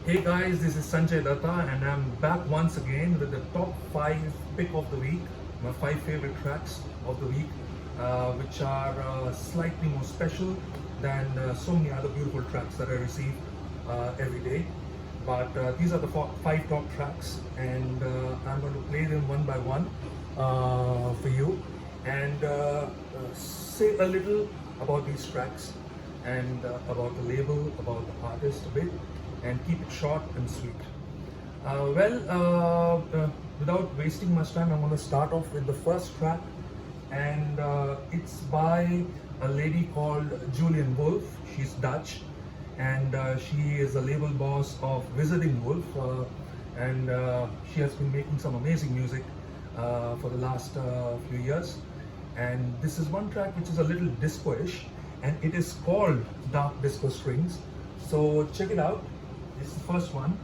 Hey guys, this is Sanjay and I'm back once again with the top 5 pick of the week, my 5 favorite tracks of the week, which are slightly more special than so many other beautiful tracks that I receive every day. But these are the 5 top tracks, and I'm going to play them one by one for you and say a little about these tracks and about the label, about the artist a bit, and keep it short and sweet. Without wasting much time, I'm going to start off with the first track, and it's by a lady called Julian Wolf. She's Dutch, and she is a label boss of Wizarding Wolf, and she has been making some amazing music for the last few years. And this is one track which is a little disco-ish, and it is called Dark Disco Strings. So check it out. This is the first one.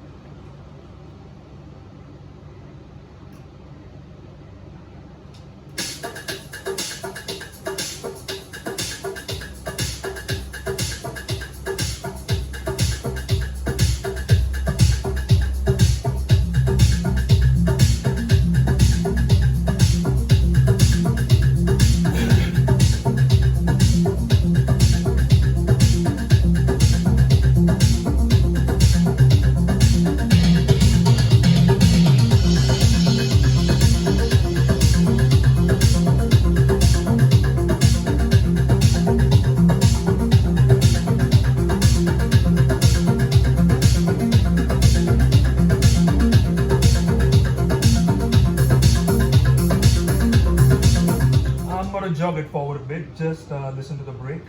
I'm gonna jog it forward a bit, just listen to the break.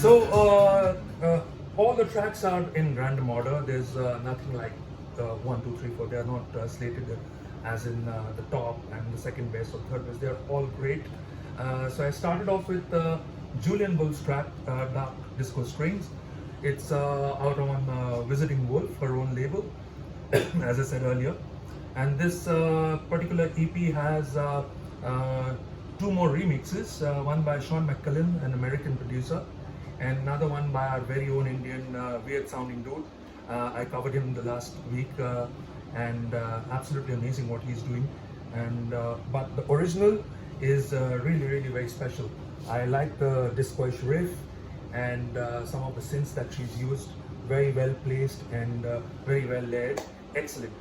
So all the tracks are in random order. There's nothing like 1, 2, 3, 4. They are not slated as in the top and the second best or third best. They are all great. So I started off with Julian Wolf's track, Dark Disco Strings. It's out on Wizarding Wolf, her own label, as I said earlier. And this particular EP has 2 more remixes, one by Sean McCullen, an American producer, and another one by our very own Indian weird sounding dude. I covered him the last week, and absolutely amazing what he's doing. And but the original is really very special. I like the disco-ish riff and some of the synths that she's used. Very well placed and very well layered. Excellent.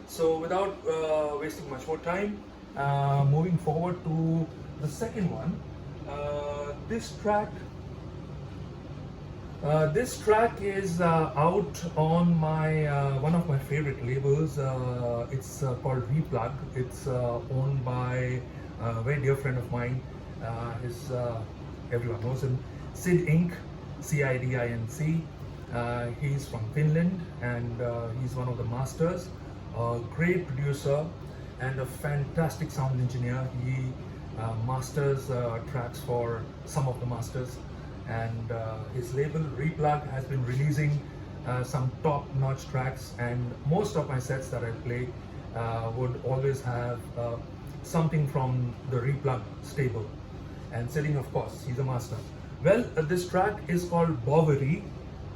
So without wasting much more time, moving forward to the second one, this track is out on my one of my favorite labels. It's called Replug. It's owned by a very dear friend of mine. Everyone knows him, Sid Inc. CIDINC. He's from Finland, and he's one of the masters. A great producer and a fantastic sound engineer. He masters tracks for some of the masters, and his label Replug has been releasing some top-notch tracks, and most of my sets that I play would always have something from the Replug stable. And Selling, of course, he's a master. Well, this track is called Bowery,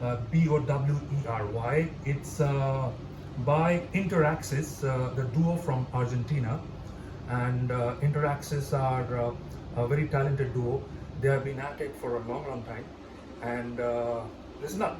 Bowery. It's by Interaxis, the duo from Argentina. And Interaxis are a very talented duo. They have been at it for a long time. And listen up.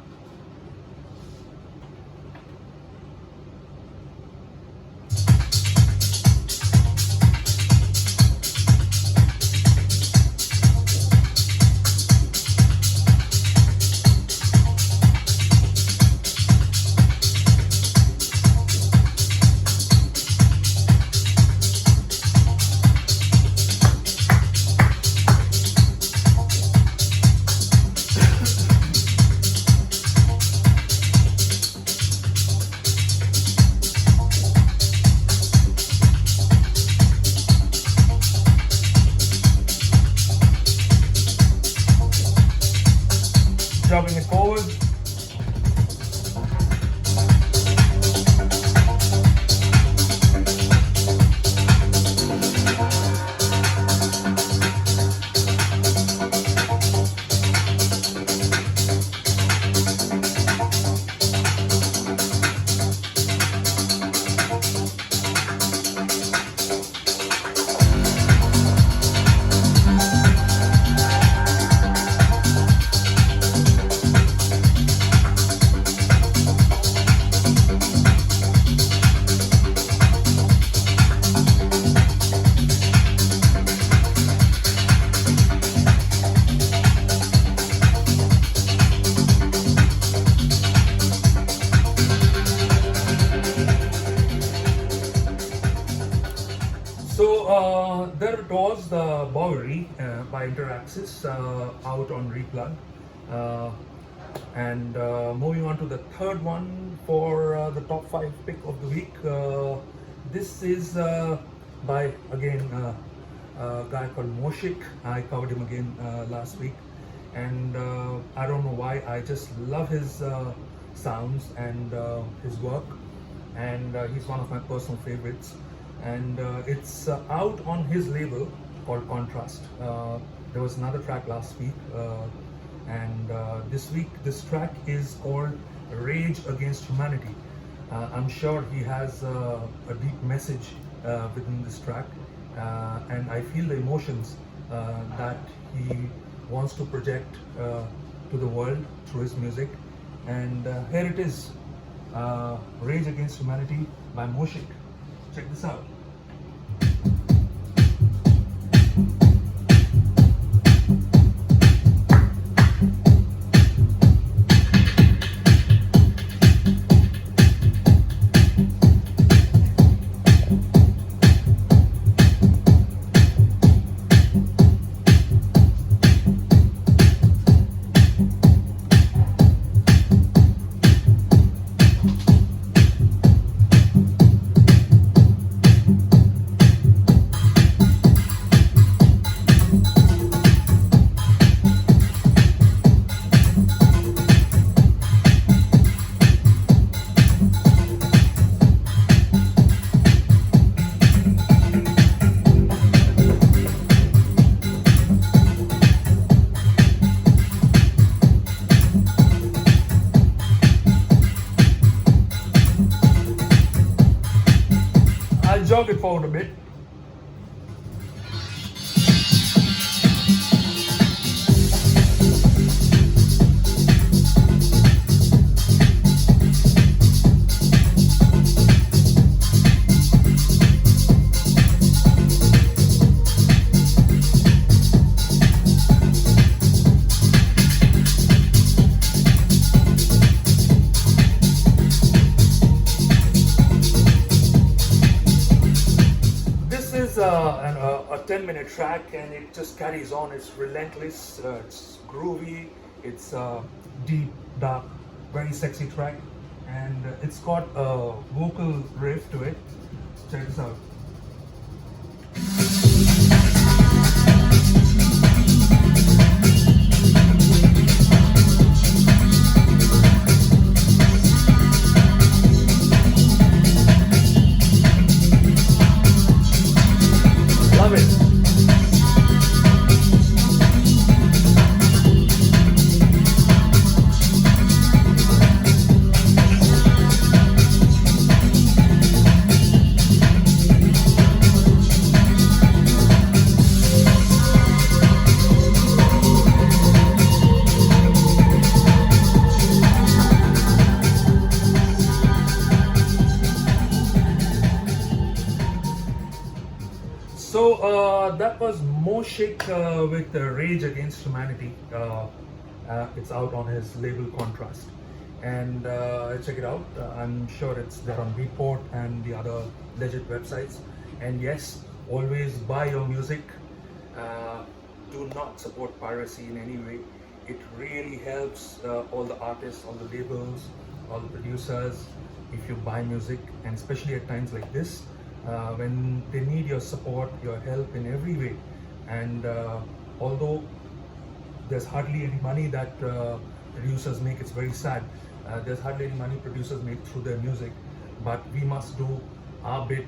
DUTTA'S the Bowery by Interaxis out on Replug. Uh, and moving on to the third one for the top 5 pick of the week. This is by again a guy called Moshik. I covered him again last week, and I don't know why. I just love his sounds and his work, and he's one of my personal favorites. And it's out on his label called Contrast. There was another track last week, and this week this track is called Rage Against Humanity. I'm sure he has a deep message within this track, and I feel the emotions that he wants to project to the world through his music. And here it is, Rage Against Humanity by Moshik. Check this out. I'll jog it forward a bit. A 10-minute track, and it just carries on. It's relentless, it's groovy, it's deep, dark, very sexy track, and it's got a vocal riff to it. Check this out. Love it. So that was Moshik with Rage Against Humanity. It's out on his label Contrast, and check it out. I'm sure it's there on Beatport and the other legit websites. And yes, always buy your music. Do not support piracy in any way. It really helps all the artists, all the labels, all the producers if you buy music, and especially at times like this. When they need your support, your help in every way. And although there's hardly any money that producers make, it's very sad. There's hardly any money producers make through their music, but we must do our bit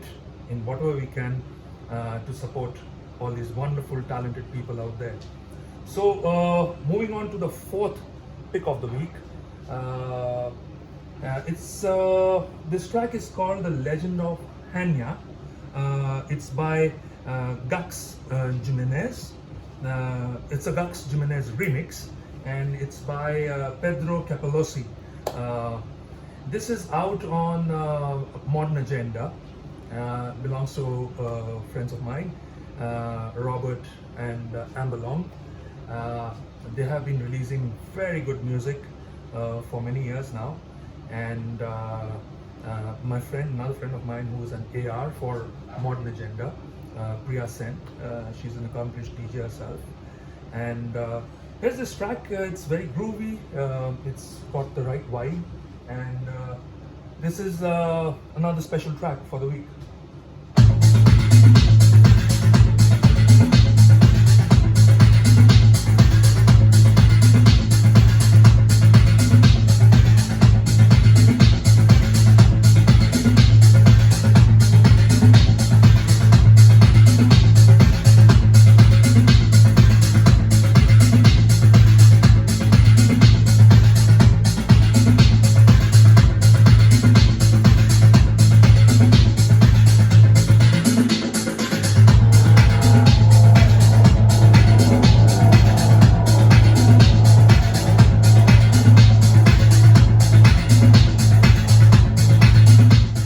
in whatever we can to support all these wonderful, talented people out there. So moving on to the fourth pick of the week. This track is called The Legend of Hanya. It's by Gux Jimenez. It's a Gux Jimenez remix, and it's by Pedro Capellosi. This is out on Modern Agenda. Belongs to friends of mine, Robert and Amber Long. They have been releasing very good music for many years now, and another friend of mine who is an AR for Modern Agenda, Priya Sen. She's an accomplished DJ herself. And here's this track. It's very groovy. It's got the right vibe. And this is another special track for the week.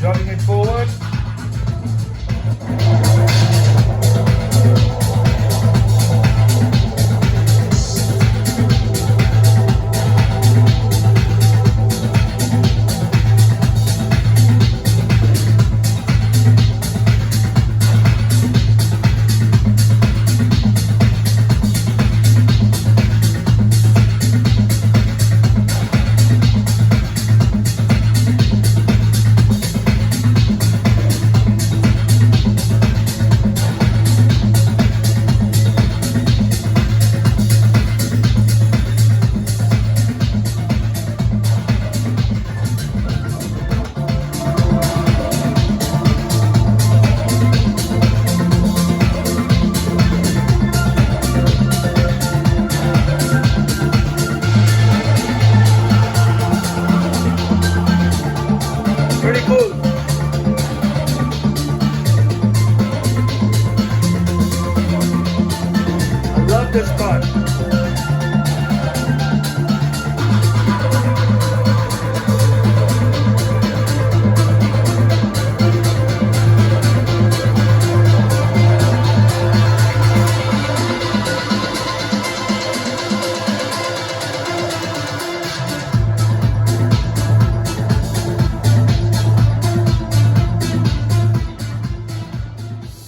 Driving it forward. Pretty cool. I love this part.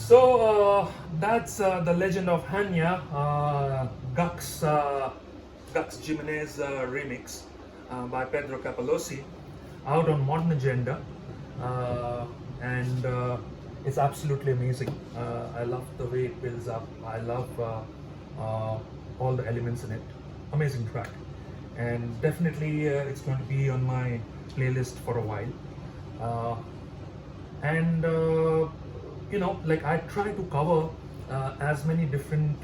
So that's the legend of Hanya, Gux Jimenez remix by Pedro Capellosi, out on Modern Agenda, and it's absolutely amazing. I love the way it builds up. I love all the elements in it. Amazing track, and definitely it's going to be on my playlist for a while. And you know, like I try to cover as many different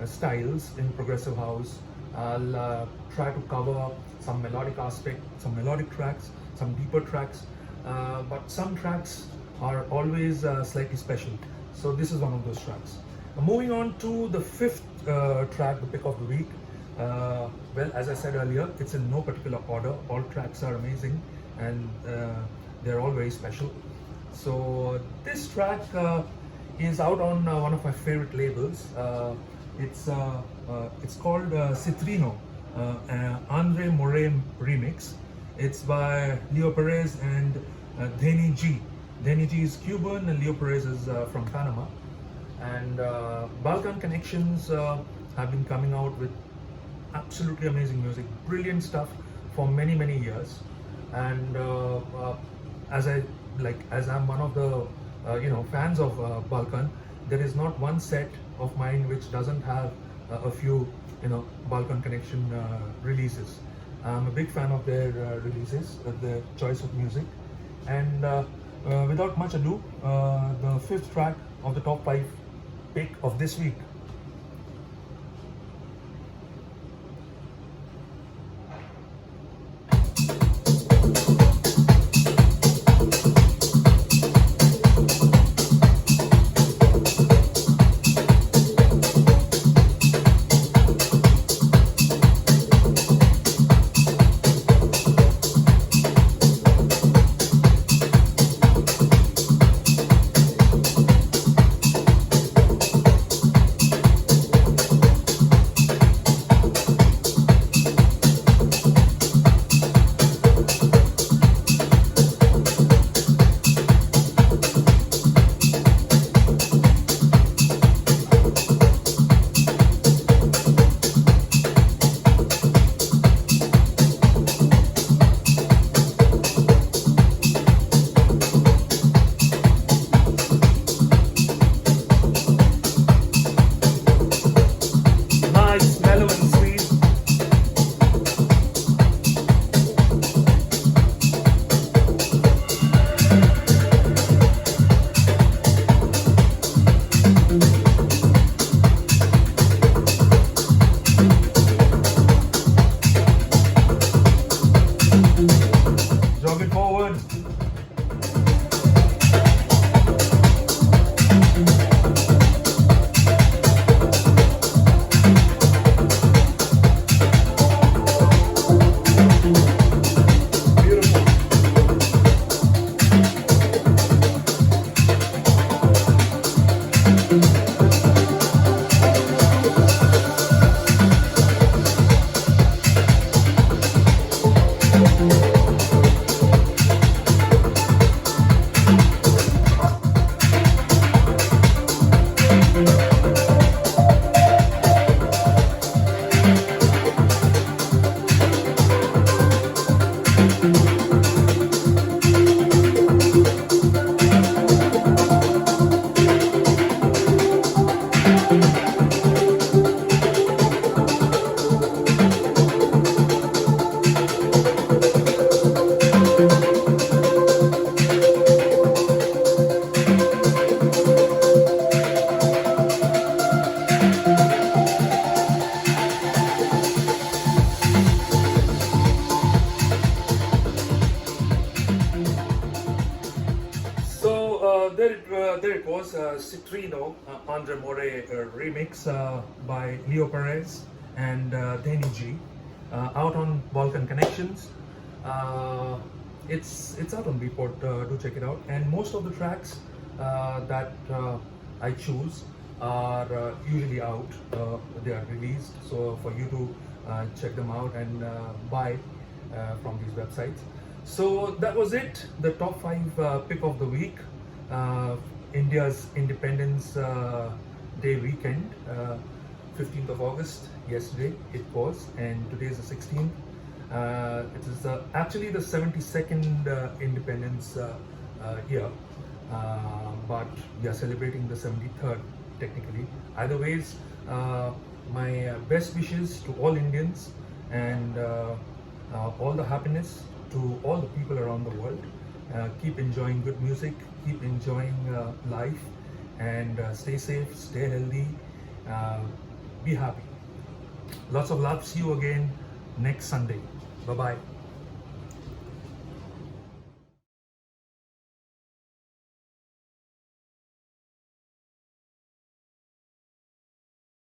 styles in progressive house. I'll try to cover some melodic aspect, some melodic tracks, some deeper tracks, but some tracks are always slightly special. So this is one of those tracks. Moving on to the fifth track, the pick of the week. Well, as I said earlier, it's in no particular order. All tracks are amazing, and they're all very special. So this track is out on one of my favorite labels. It's called Citrino, Andre More remix. It's by Leo Perez and Dheni G. Dheni G is Cuban and Leo Perez is from Panama. And Balkan Connections have been coming out with absolutely amazing music, brilliant stuff for many years. And as I'm one of the fans of Balkan, there is not one set of mine which doesn't have a few Balkan Connection releases. I'm a big fan of their releases, their choice of music. And without much ado, the fifth track of the top 5 pick of this week. was Citrino Andre More remix by Leo Perez and Danny G, out on Balkan Connections. It's out on Beatport. Do check it out. And most of the tracks that I choose are usually out. They are released, so for you to check them out and buy from these websites. So that was it. The top 5 pick of the week. India's Independence Day weekend, 15th of August. Yesterday it was, and today is the 16th. It is actually the 72nd independence year, but we are celebrating the 73rd technically. Either ways, my best wishes to all Indians, and all the happiness to all the people around the world. Keep enjoying good music, keep enjoying life, and stay safe, stay healthy, be happy. Lots of love. See you again next Sunday. Bye bye.